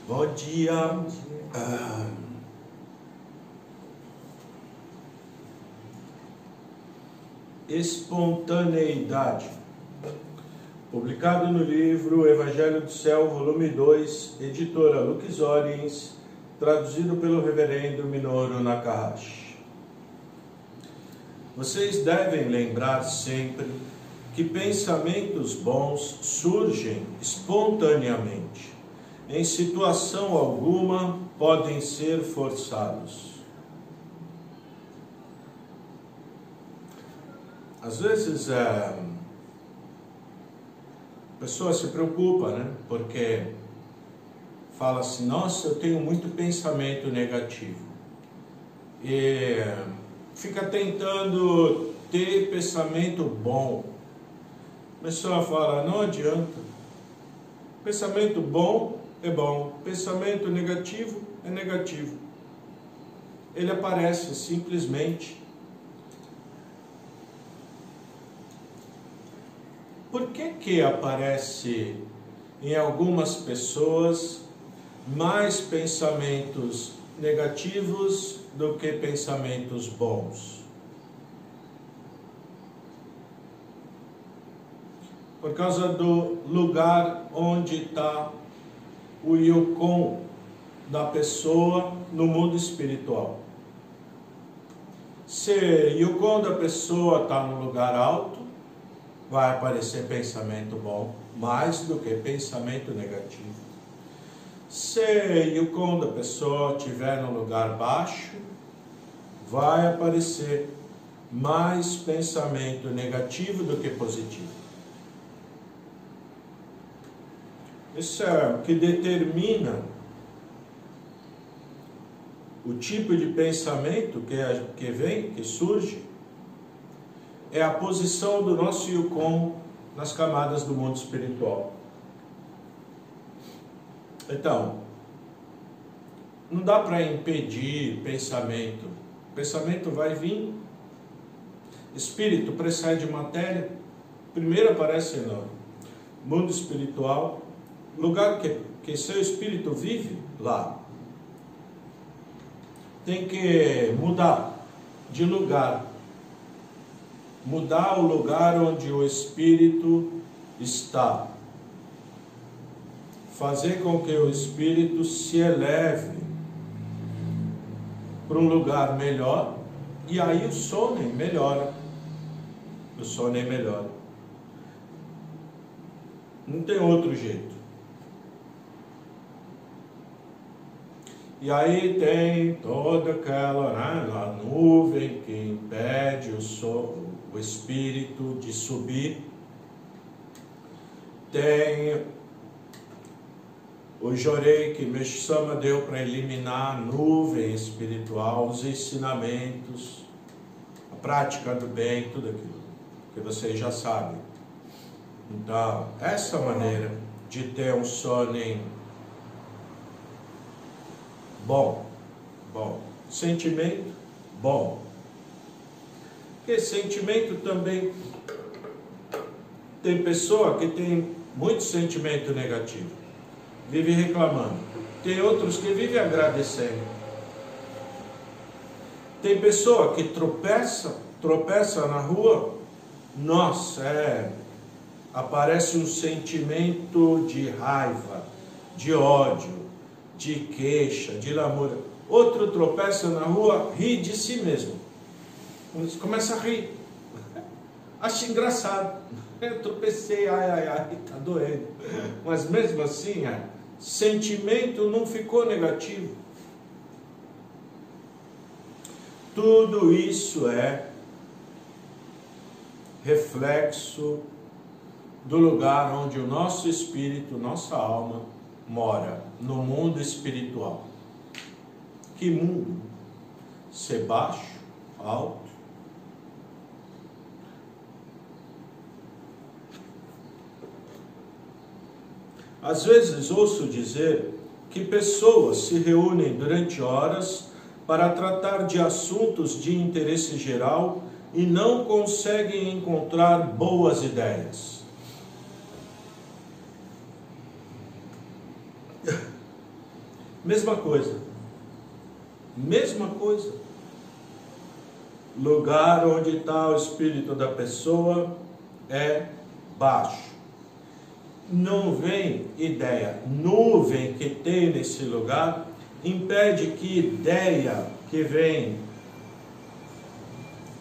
Bom dia. Espontaneidade. Publicado no livro Evangelho do Céu, volume 2, editora Lux Oriens, traduzido pelo reverendo Minoru Nakahashi. Vocês devem lembrar sempre que pensamentos bons surgem espontaneamente. Em situação alguma podem ser forçados. Às vezes a pessoa se preocupa, né? Porque fala assim, nossa, eu tenho muito pensamento negativo. E fica tentando ter pensamento bom. A pessoa fala, não adianta. Pensamento bom é bom, pensamento negativo é negativo. Ele aparece simplesmente. Por que aparece em algumas pessoas mais pensamentos negativos do que pensamentos bons? Por causa do lugar onde está o Yukon da pessoa no mundo espiritual. Se o Yukon da pessoa está no lugar alto, vai aparecer pensamento bom, mais do que pensamento negativo. Se o Yukon da pessoa estiver no lugar baixo, vai aparecer mais pensamento negativo do que positivo. Isso é o que determina o tipo de pensamento que surge, é a posição do nosso Yukon nas camadas do mundo espiritual. Então, não dá para impedir pensamento. Pensamento vai vir. Espírito precede matéria. Primeiro aparece no mundo espiritual. Lugar que seu espírito vive, lá. Tem que mudar de lugar. Mudar o lugar onde o espírito está. Fazer com que o espírito se eleve para um lugar melhor. E aí o sono melhora. O sono melhora. Não tem outro jeito. E aí tem toda aquela nuvem que impede o espírito de subir. Tem o jorei que Meshama deu para eliminar a nuvem espiritual, os ensinamentos, a prática do bem, tudo aquilo que vocês já sabem. Então, essa maneira de ter um sono bom, sentimento bom. Porque sentimento também, tem pessoa que tem muito sentimento negativo, vive reclamando. Tem outros que vivem agradecendo. Tem pessoa que tropeça na rua, nossa, aparece um sentimento de raiva, de ódio, de queixa, de lamúria. Outro tropeça na rua, ri de si mesmo. Começa a rir. Acho engraçado. Eu tropecei, ai, tá doendo. Mas mesmo assim, sentimento não ficou negativo. Tudo isso é reflexo do lugar onde o nosso espírito, nossa alma, mora, no mundo espiritual. Que mundo? Ser baixo, alto. Às vezes ouço dizer que pessoas se reúnem durante horas para tratar de assuntos de interesse geral e não conseguem encontrar boas ideias. Mesma coisa. Mesma coisa. Lugar onde está o espírito da pessoa é baixo. Não vem ideia. Nuvem que tem nesse lugar impede que ideia que vem.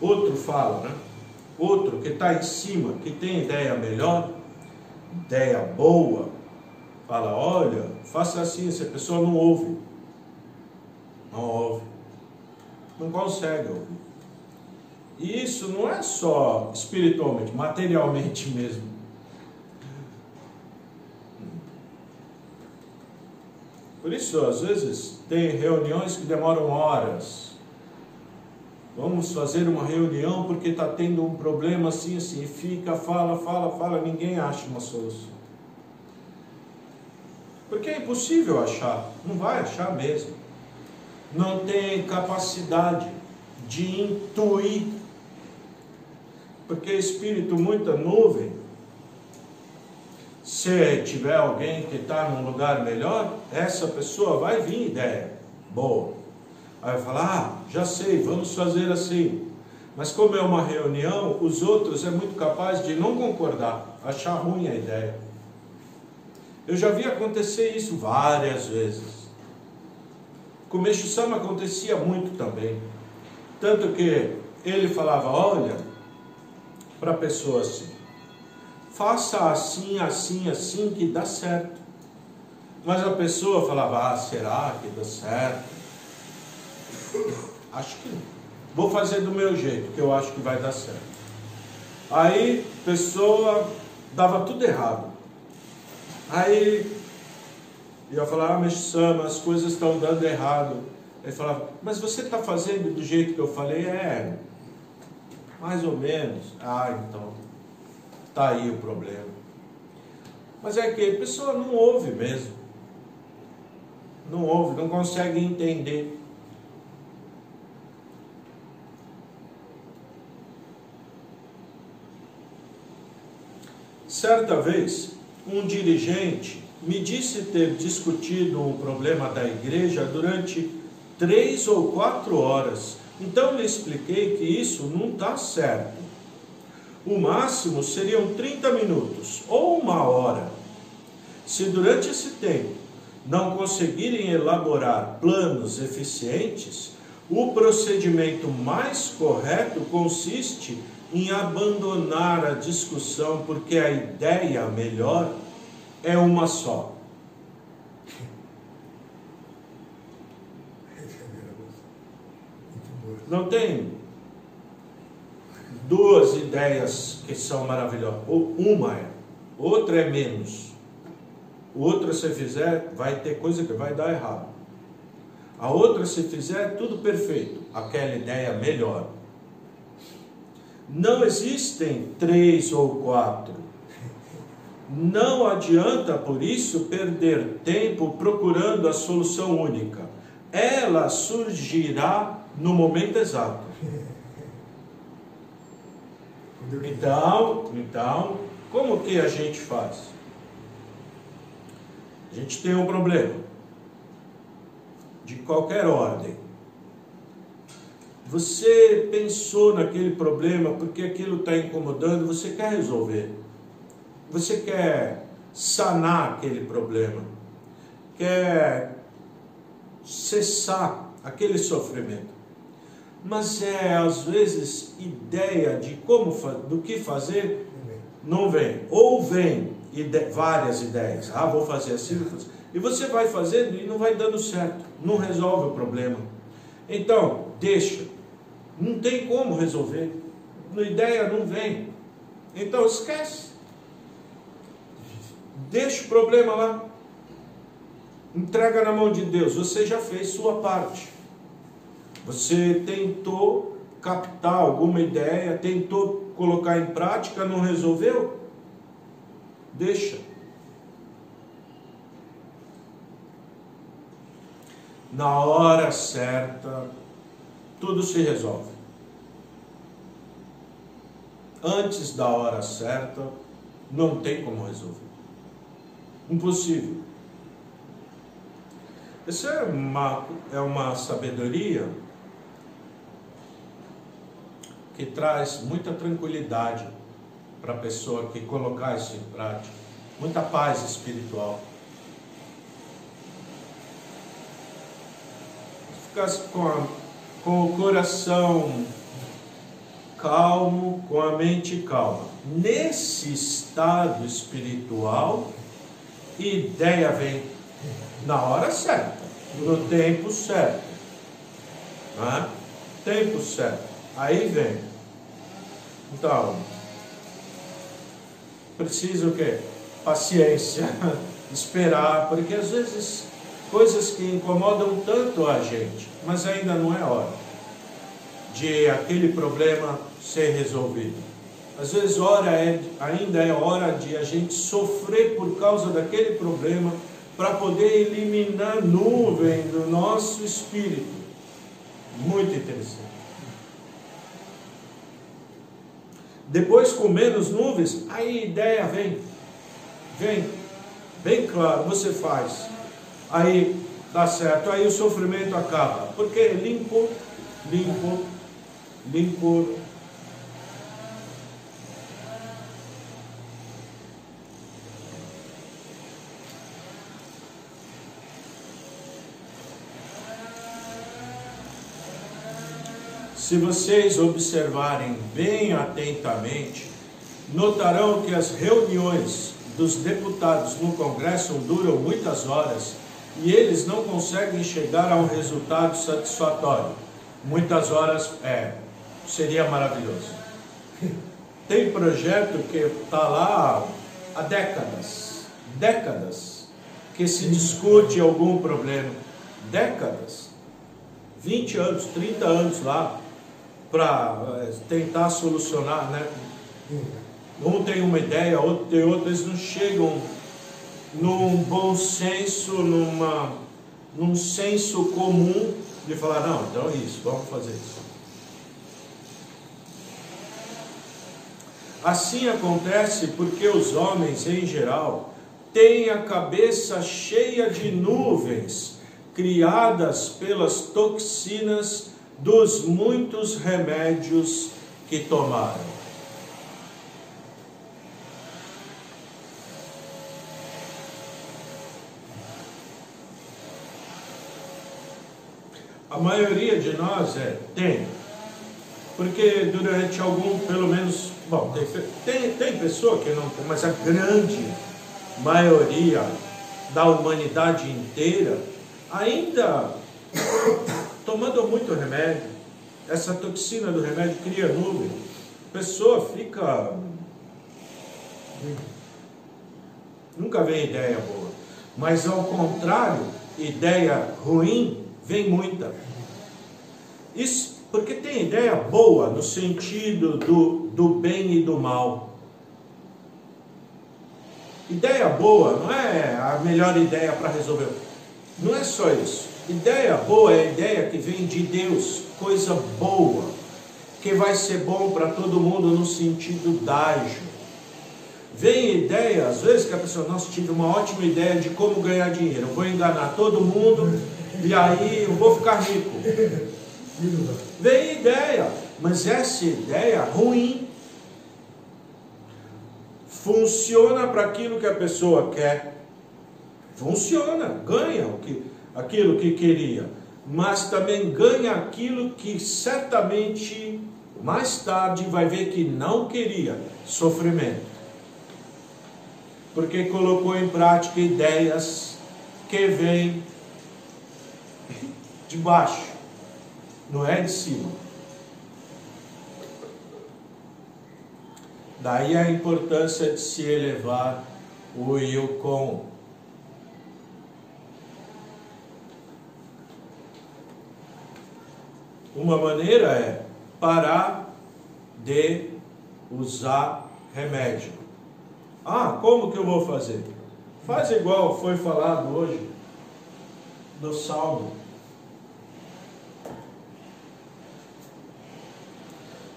Outro fala, né? Outro que está em cima, que tem ideia melhor, ideia boa, fala, olha, faça assim, se a pessoa não ouve. Não ouve. Não consegue ouvir. E isso não é só espiritualmente, materialmente mesmo. Por isso, às vezes, tem reuniões que demoram horas. Vamos fazer uma reunião porque está tendo um problema assim, assim. Fica, fala, ninguém acha uma solução. Porque é impossível achar. Não vai achar mesmo. Não tem capacidade de intuir. Porque espírito, muita nuvem. Se tiver alguém que está num lugar melhor, essa pessoa vai vir ideia boa. Aí vai falar, já sei, vamos fazer assim. Mas como é uma reunião, os outros é muito capaz de não concordar, achar ruim a ideia. Eu já vi acontecer isso várias vezes. Com o Meixo Sama acontecia muito também. Tanto que ele falava, olha, para a pessoa assim, faça assim, assim, assim, que dá certo. Mas a pessoa falava, será que dá certo? Acho que não. Vou fazer do meu jeito, que eu acho que vai dar certo. Aí, a pessoa dava tudo errado. Aí, eu falava, Meixo Sama, as coisas estão dando errado. Ele falava, mas você está fazendo do jeito que eu falei? Mais ou menos. Então, está aí o problema. Mas é que a pessoa não ouve mesmo. Não ouve, não consegue entender. Certa vez, um dirigente me disse ter discutido um problema da igreja durante 3 ou 4 horas. Então lhe expliquei que isso não está certo. O máximo seriam 30 minutos ou 1 hora. Se durante esse tempo não conseguirem elaborar planos eficientes, o procedimento mais correto consiste em abandonar a discussão, porque a ideia melhor é uma só. Não tem 2 ideias que são maravilhosas. Uma é, outra é menos. Outra, se fizer, vai ter coisa que vai dar errado. A outra, se fizer, tudo perfeito. Aquela ideia melhor. Não existem 3 ou 4. Não adianta, por isso, perder tempo procurando a solução única. Ela surgirá no momento exato. Então, como que a gente faz? A gente tem um problema, de qualquer ordem. Você pensou naquele problema porque aquilo está incomodando, você quer resolver. Você quer sanar aquele problema. Quer cessar aquele sofrimento. Mas às vezes, ideia de do que fazer, não vem. Ou vem várias ideias. Vou fazer assim, vou fazer. E você vai fazendo e não vai dando certo. Não resolve o problema. Então, deixa. Não tem como resolver. A ideia não vem. Então, esquece. Deixa o problema lá. Entrega na mão de Deus. Você já fez sua parte. Você tentou captar alguma ideia, tentou colocar em prática, não resolveu? Deixa. Na hora certa, tudo se resolve. Antes da hora certa, não tem como resolver. Impossível. Isso é uma sabedoria que traz muita tranquilidade para a pessoa que colocar isso em prática, muita paz espiritual. Ficar com o coração calmo, com a mente calma. Nesse estado espiritual, ideia vem na hora certa, no tempo certo. Né? Tempo certo. Aí vem. Então, preciso o quê? Paciência, esperar, porque às vezes coisas que incomodam tanto a gente, mas ainda não é hora de aquele problema ser resolvido. Às vezes ainda é hora de a gente sofrer por causa daquele problema para poder eliminar a nuvem do nosso espírito. Muito interessante. Depois, com menos nuvens, aí a ideia vem, bem claro, você faz, aí dá certo, aí o sofrimento acaba, porque limpo. Se vocês observarem bem atentamente, notarão que as reuniões dos deputados no Congresso duram muitas horas e eles não conseguem chegar a um resultado satisfatório. Muitas horas seria maravilhoso. Tem projeto que está lá há décadas, que se discute algum problema, décadas, 20 anos, 30 anos lá, para tentar solucionar, né? Um tem uma ideia, outro tem outra, eles não chegam num bom senso, num senso comum de falar, não, então é isso, vamos fazer isso. Assim acontece porque os homens, em geral, têm a cabeça cheia de nuvens criadas pelas toxinas dos muitos remédios que tomaram. A maioria de nós tem, porque durante pelo menos, bom, tem pessoa que não tem, mas a grande maioria da humanidade inteira ainda tomando muito remédio. Essa toxina do remédio cria nuvem. A pessoa fica... Nunca vem ideia boa. Mas ao contrário, ideia ruim, vem muita. Isso porque tem ideia boa no sentido do bem e do mal. Ideia boa não é a melhor ideia para resolver. Não é só isso. Ideia boa é a ideia que vem de Deus, coisa boa, que vai ser bom para todo mundo no sentido dágio. Vem ideia, às vezes, que a pessoa, nossa, tive uma ótima ideia de como ganhar dinheiro, eu vou enganar todo mundo e aí eu vou ficar rico. Vem ideia, mas essa ideia ruim funciona para aquilo que a pessoa quer. Funciona, ganha aquilo que queria, mas também ganha aquilo que certamente mais tarde vai ver que não queria, sofrimento. Porque colocou em prática ideias que vêm de baixo, não é de cima. Daí a importância de se elevar o eu com. Uma maneira é parar de usar remédio. Ah, como que eu vou fazer? Faz igual foi falado hoje no Salmo.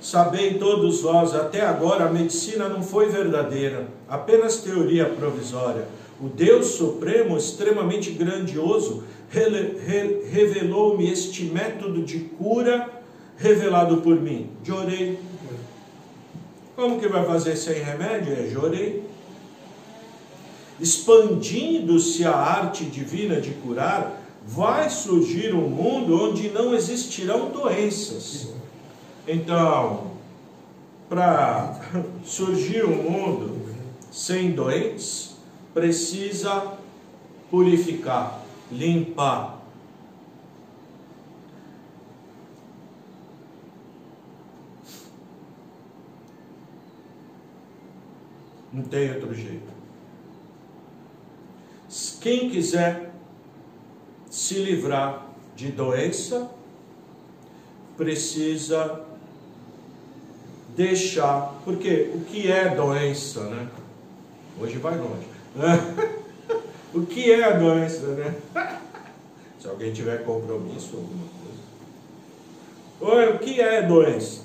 Sabei todos vós, até agora a medicina não foi verdadeira, apenas teoria provisória. O Deus Supremo, extremamente grandioso, revelou-me este método de cura revelado por mim. Jorei. Como que vai fazer sem remédio? Jorei. Expandindo-se a arte divina de curar, vai surgir um mundo onde não existirão doenças. Então, para surgir um mundo sem doentes, precisa purificar, limpar. Não tem outro jeito. Quem quiser se livrar de doença, precisa deixar, porque o que é doença, né? Hoje vai longe. O que é a doença, né? Se alguém tiver compromisso, alguma coisa. O que é doença?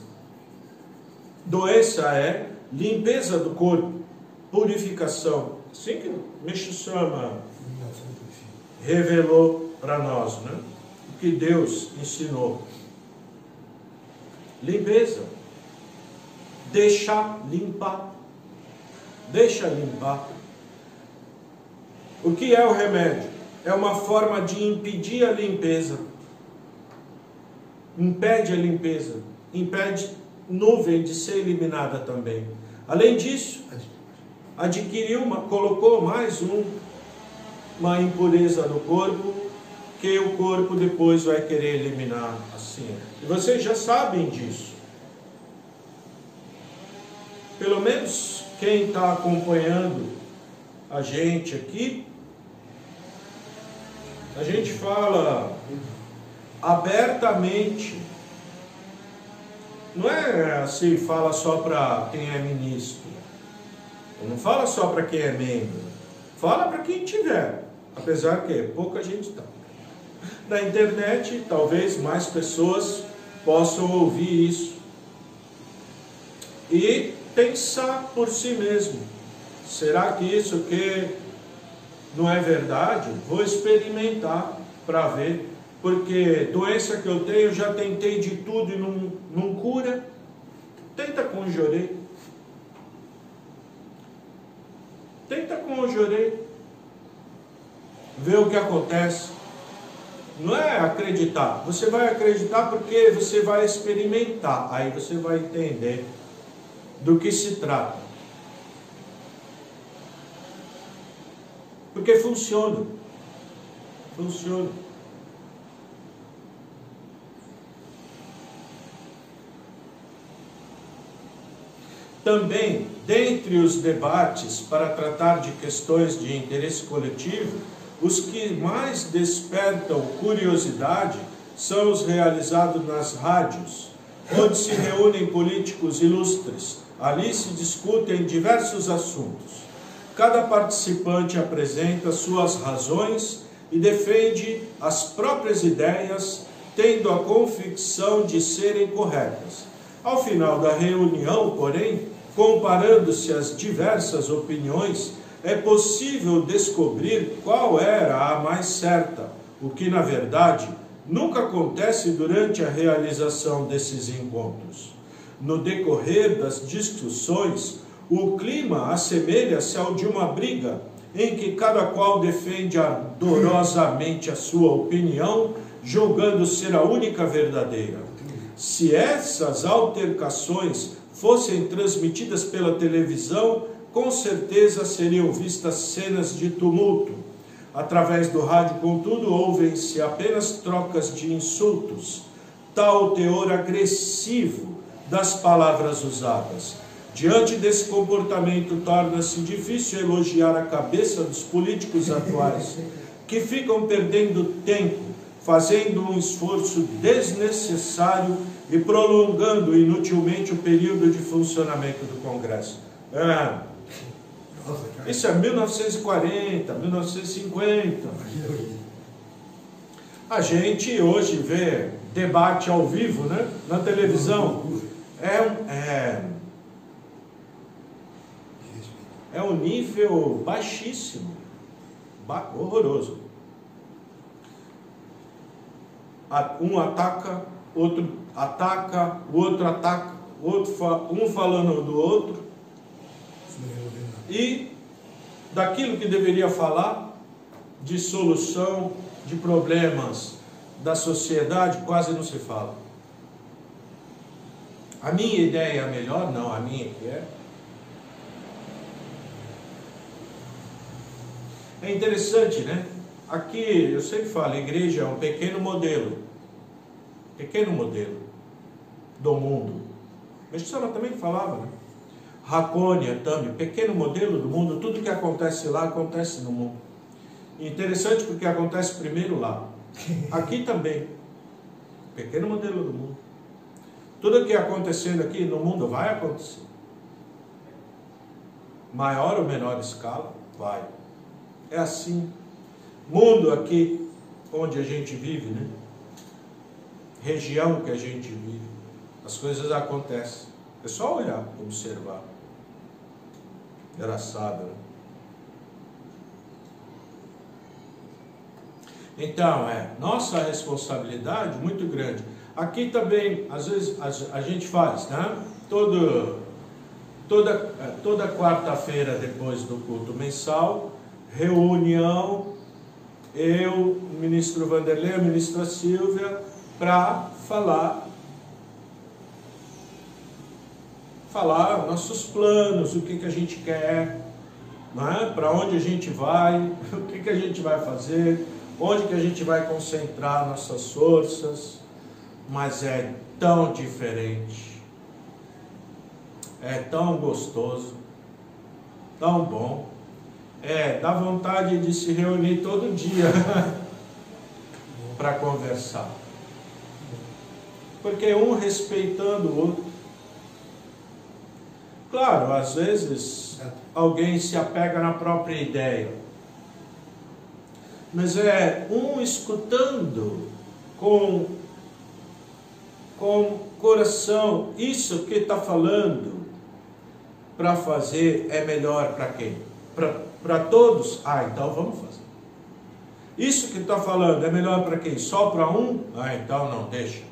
Doença é limpeza do corpo, purificação. Assim que Meixo Sama revelou para nós, né? O que Deus ensinou. Limpeza. Deixar limpar. Deixa limpar. O que é o remédio? É uma forma de impedir a limpeza. Impede a limpeza. Impede nuvem de ser eliminada também. Além disso, colocou mais uma impureza no corpo, que o corpo depois vai querer eliminar assim. E vocês já sabem disso. Pelo menos quem está acompanhando a gente aqui, a gente fala abertamente. Não é assim, fala só para quem é ministro. Não fala só para quem é membro. Fala para quem tiver. Apesar que pouca gente está. Na internet, talvez mais pessoas possam ouvir isso. E pensar por si mesmo. Será que isso aqui não é verdade? Vou experimentar para ver. Porque doença que eu tenho, já tentei de tudo e não cura. Tenta com o Jorei. Tenta com o Jorei. Vê o que acontece. Não é acreditar. Você vai acreditar porque você vai experimentar. Aí você vai entender do que se trata. Porque funciona. Funciona. Também, dentre os debates para tratar de questões de interesse coletivo, os que mais despertam curiosidade são os realizados nas rádios, onde se reúnem políticos ilustres. Ali se discutem diversos assuntos. Cada participante apresenta suas razões e defende as próprias ideias, tendo a convicção de serem corretas. Ao final da reunião, porém, comparando-se as diversas opiniões, é possível descobrir qual era a mais certa, o que, na verdade, nunca acontece durante a realização desses encontros. No decorrer das discussões, o clima assemelha-se ao de uma briga, em que cada qual defende ardorosamente a sua opinião, julgando ser a única verdadeira. Se essas altercações fossem transmitidas pela televisão, com certeza seriam vistas cenas de tumulto. Através do rádio, contudo, ouvem-se apenas trocas de insultos, tal teor agressivo das palavras usadas. Diante desse comportamento, torna-se difícil elogiar a cabeça dos políticos atuais, que ficam perdendo tempo, fazendo um esforço desnecessário e prolongando inutilmente o período de funcionamento do Congresso. Isso é 1940, 1950. A gente hoje vê debate ao vivo, né, na televisão. É um nível baixíssimo. horroroso. Um ataca, outro ataca, o outro ataca, um falando do outro. E daquilo que deveria falar, de solução, de problemas da sociedade, quase não se fala. A minha ideia é a melhor? Não, a minha que é. É interessante, né? Aqui, eu sempre falo, a igreja é um pequeno modelo do mundo. Meshama também falava, né? Hakonia também, pequeno modelo do mundo, tudo que acontece lá, acontece no mundo. Interessante porque acontece primeiro lá. Aqui também, pequeno modelo do mundo. Tudo que acontecendo aqui no mundo vai acontecer. Maior ou menor escala, vai. É assim. Mundo aqui, onde a gente vive, né? Região que a gente vive. As coisas acontecem. É só olhar, observar. Engraçado, né? Então, nossa responsabilidade muito grande. Aqui também, às vezes, a gente faz, né? Toda quarta-feira, depois do culto mensal, reunião, eu, o ministro Vanderlei, a ministra Silvia, para falar nossos planos, o que a gente quer, né? Para onde a gente vai, o que a gente vai fazer, onde que a gente vai concentrar nossas forças. Mas é tão diferente, é tão gostoso, tão bom, dá vontade de se reunir todo dia para conversar, porque um respeitando o outro. Claro, às vezes alguém se apega na própria ideia, mas um escutando com coração, isso que está falando para fazer é melhor para quem? Para todos? Então vamos fazer. Isso que está falando é melhor para quem? Só para um? Então não, deixa.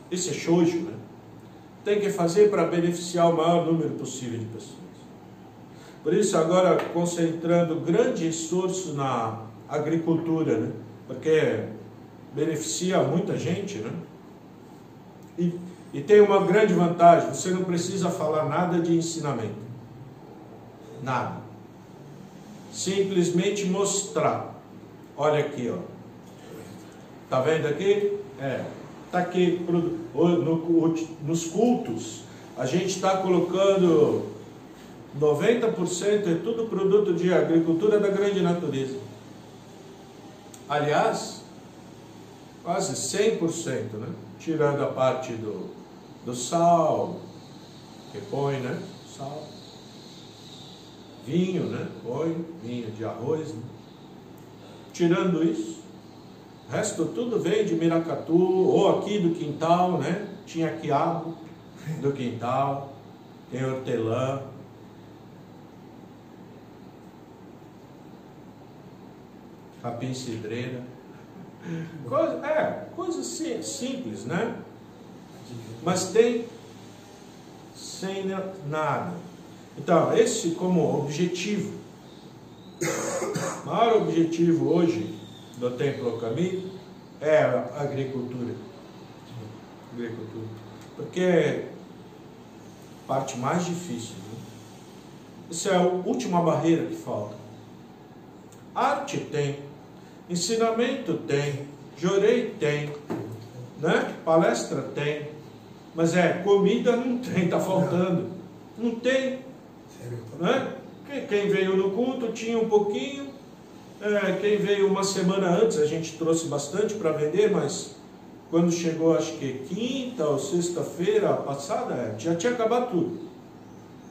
Isso é shoujo, né? Tem que fazer para beneficiar o maior número possível de pessoas. Por isso agora concentrando grande esforço na agricultura, né? Porque beneficia muita gente, né? E tem uma grande vantagem, você não precisa falar nada de ensinamento. Nada. Simplesmente mostrar. Olha aqui, ó. Tá vendo aqui? Tá aqui nos cultos. A gente está colocando 90% é tudo produto de agricultura da grande natureza. Aliás, quase 100%, né? Tirando a parte do sal, que põe, né? Sal. Vinho, né? Põe, vinho de arroz, né? Tirando isso, o resto tudo vem de Miracatu, ou aqui do quintal, né? Tinha quiabo do quintal, tem hortelã. Capim-cidreira. Coisa simples, né? Mas tem sem nada. Então, esse como objetivo. O maior objetivo hoje do Templo Kami é a agricultura. Porque é a parte mais difícil. Né? Essa é a última barreira que falta. Arte tem, ensinamento tem, jorei tem, né? Palestra tem, mas comida não tem, está faltando. Não tem. Né? Quem veio no culto tinha um pouquinho, quem veio uma semana antes, a gente trouxe bastante para vender, mas quando chegou, acho que quinta ou sexta-feira passada, já tinha acabado tudo.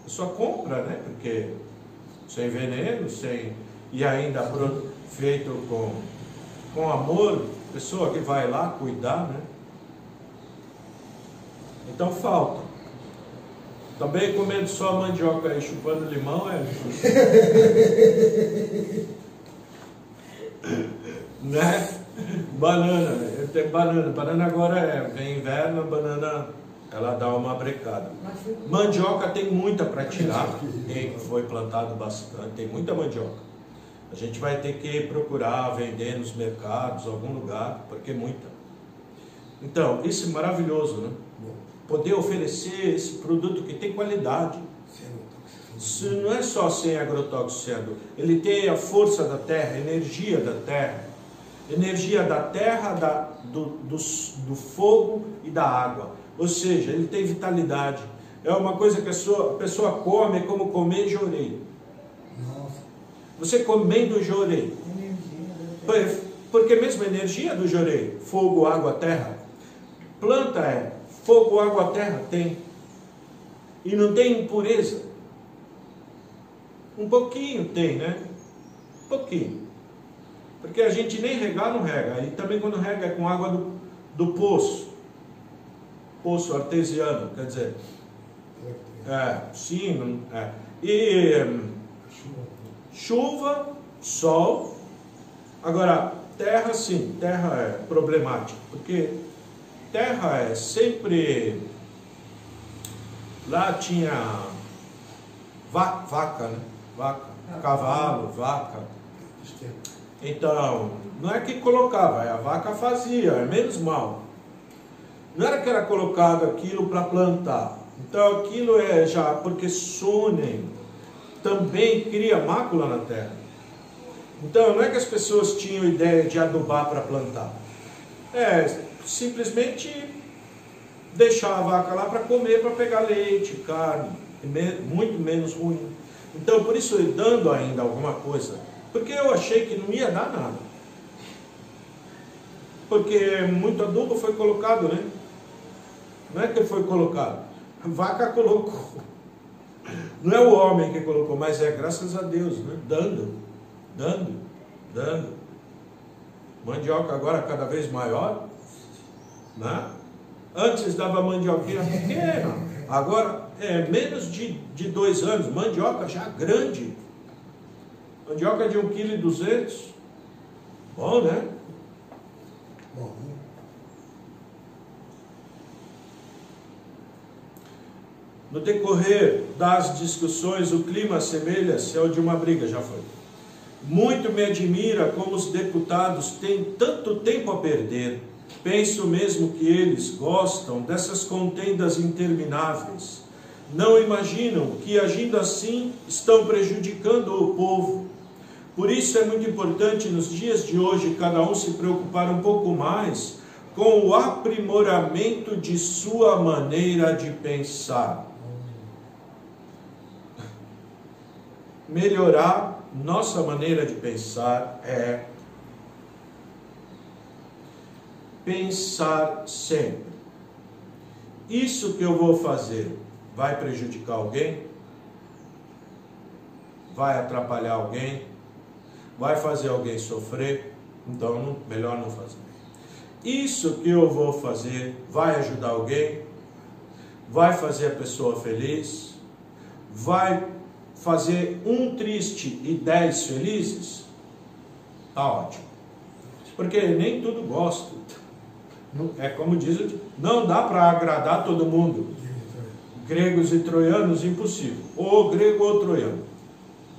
É só compra, né? Porque sem veneno, e ainda feito com amor, pessoa que vai lá cuidar, né? Então falta. Também comendo só mandioca e chupando limão é difícil. Né? Banana, tem banana. Banana agora vem inverno, a banana ela dá uma brecada. Mandioca tem muita para tirar, foi plantado bastante, tem muita mandioca. A gente vai ter que procurar vender nos mercados, algum lugar, porque é muita. Então, isso é maravilhoso, né? Poder oferecer esse produto que tem qualidade. Isso não é só sem agrotóxico, ele tem a força da terra, a energia da terra. Energia da terra, do fogo e da água. Ou seja, ele tem vitalidade. É uma coisa que a pessoa come como comer jorei. Você comendo jorei. Porque mesmo a energia do jorei, fogo, água, terra. Planta fogo, água, terra, tem. E não tem impureza. Um pouquinho tem, né? Um pouquinho. Porque a gente nem regar não rega. E também quando rega é com água do poço. Poço artesiano, quer dizer. Sim. E chuva, sol. Agora, terra sim, terra é problemática. Porque terra é sempre... Lá tinha vaca, né? Vaca, cavalo, vaca. Então, não é que colocava, a vaca fazia, é menos mal. Não era que era colocado aquilo para plantar. Então aquilo é já, porque Sônen também cria mácula na terra. Então não é que as pessoas tinham ideia de adubar para plantar. Simplesmente deixar a vaca lá para comer, para pegar leite, carne, muito menos ruim. Então por isso dando ainda alguma coisa. Porque eu achei que não ia dar nada. Porque muito adubo foi colocado, né? Não é que foi colocado. A vaca colocou. Não é o homem que colocou, mas é graças a Deus, né? Dando. Mandioca agora cada vez maior, né? Antes dava mandioquinha pequena. Agora é menos de 2 anos. Mandioca já grande. Mandioca de 1,2 kg. Bom, né? Bom. No decorrer das discussões, o clima assemelha-se ao de uma briga, já foi. Muito me admira como os deputados têm tanto tempo a perder. Penso mesmo que eles gostam dessas contendas intermináveis. Não imaginam que, agindo assim, estão prejudicando o povo. Por isso é muito importante, nos dias de hoje, cada um se preocupar um pouco mais com o aprimoramento de sua maneira de pensar. Melhorar nossa maneira de pensar é pensar sempre. Isso que eu vou fazer vai prejudicar alguém? Vai atrapalhar alguém? Vai fazer alguém sofrer? Então, melhor não fazer. Isso que eu vou fazer vai ajudar alguém? Vai fazer a pessoa feliz? Vai fazer um triste e 10 felizes? Tá ótimo. Porque nem tudo gosta. É como diz, não dá para agradar todo mundo. Gregos e troianos, impossível. Ou grego ou troiano.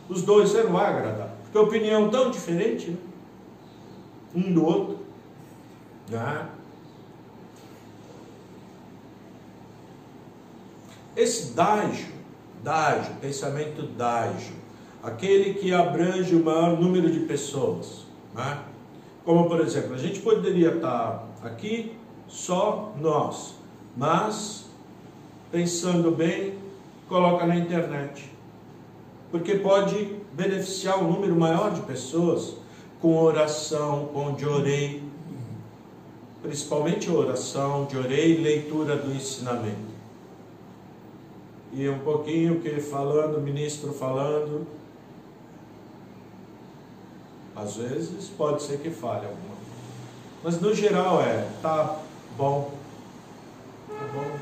Os dois você não vai agradar. Porque a opinião tão diferente, né? Um do outro. Esse dágio, pensamento dágio, aquele que abrange o maior número de pessoas, né? Como por exemplo, a gente poderia estar aqui só nós, mas pensando bem, coloca na internet, porque pode beneficiar um número maior de pessoas com oração, com jorei, principalmente oração, jorei e leitura do ensinamento. E um pouquinho que falando, ministro falando, às vezes pode ser que falhe alguma coisa. Mas no geral tá bom. Tá bom.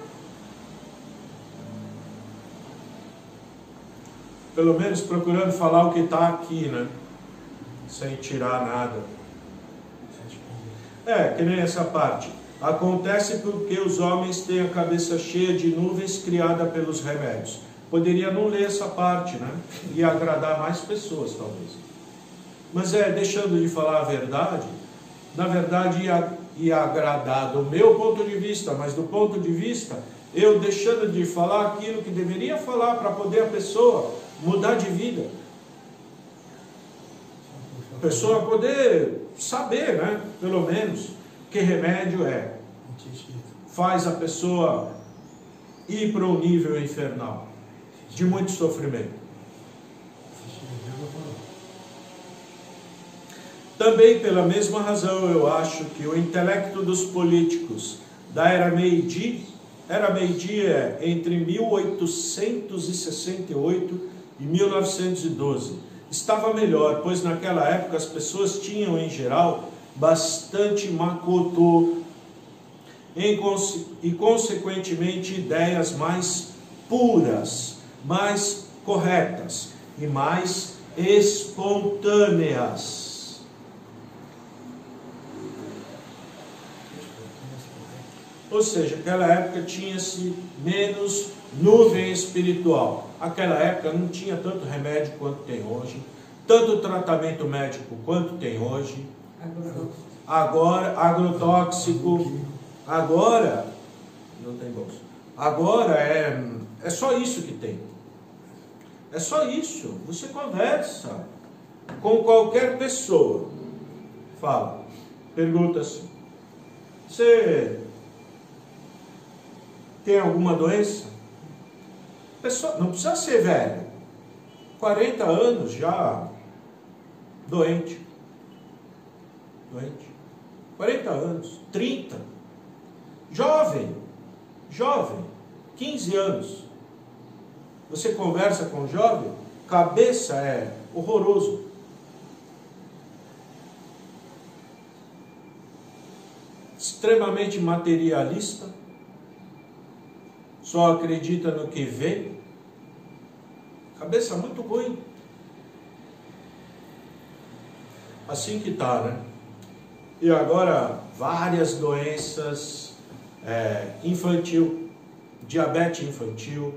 Pelo menos procurando falar o que está aqui, né? sem tirar nada. Que nem essa parte. Acontece porque os homens têm a cabeça cheia de nuvens criada pelos remédios. Poderia não ler essa parte, né? E agradar mais pessoas, talvez. Mas deixando de falar a verdade, na verdade ia agradar do meu ponto de vista, mas do ponto de vista, eu deixando de falar aquilo que deveria falar para poder a pessoa mudar de vida. A pessoa poder saber, né? Pelo menos, que remédio faz a pessoa ir para um nível infernal de muito sofrimento. Também pela mesma razão eu acho que o intelecto dos políticos da era Meiji entre 1868 e 1912 estava melhor, pois naquela época as pessoas tinham em geral bastante makoto e consequentemente ideias mais puras, mais corretas e mais espontâneas. Ou seja, aquela época tinha-se menos nuvem espiritual. Aquela época não tinha tanto remédio quanto tem hoje, tanto tratamento médico quanto tem hoje. Agora, agrotóxico. Agora, não tem bolsa. Agora é só isso que tem. É só isso. Você conversa com qualquer pessoa. Fala. Pergunta assim. Você tem alguma doença? Pessoa, não precisa ser velho. 40 anos já doente. 40 anos, 30. Jovem, 15 anos. Você conversa com um jovem, cabeça é horroroso. Extremamente materialista. Só acredita no que vê. Cabeça muito ruim. Assim que está, né? E agora, várias doenças infantil, diabetes infantil,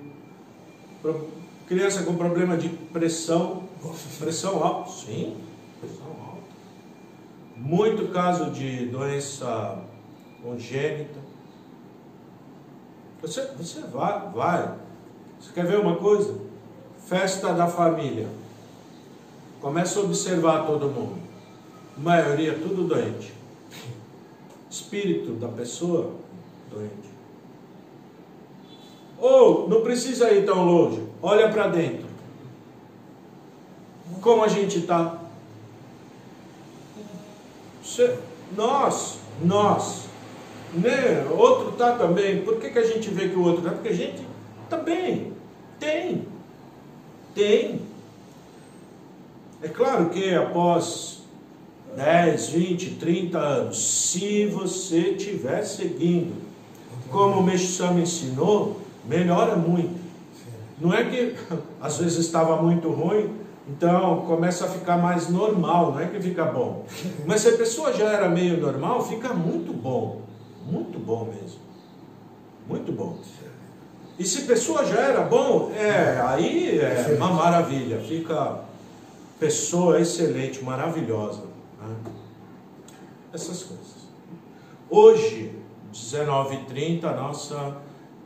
criança com problema de pressão alta, sim, pressão alta. Muito caso de doença congênita. Você vai. Você quer ver uma coisa? Festa da família. Começa a observar todo mundo. A maioria tudo doente. Espírito da pessoa doente. Ou não precisa ir tão longe. Olha para dentro. Como a gente está? Nós. Né? Outro está também. Por que a gente vê que o outro está? Porque a gente também tem. É claro que após 10, 20, 30 anos, se você estiver seguindo como o Meixo-sama ensinou, melhora muito. Não é que às vezes estava muito ruim, então começa a ficar mais normal, não é que fica bom. Mas se a pessoa já era meio normal, fica muito bom mesmo. Muito bom. E se a pessoa já era bom, aí é uma maravilha, fica pessoa excelente, maravilhosa. Né? Essas coisas. Hoje, 19h30, a nossa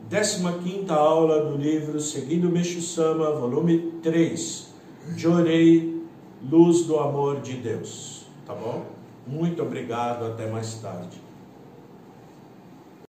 15ª aula do livro Seguindo Meixo-sama, volume 3, Jorei, Luz do Amor de Deus. Tá bom? Muito obrigado, até mais tarde.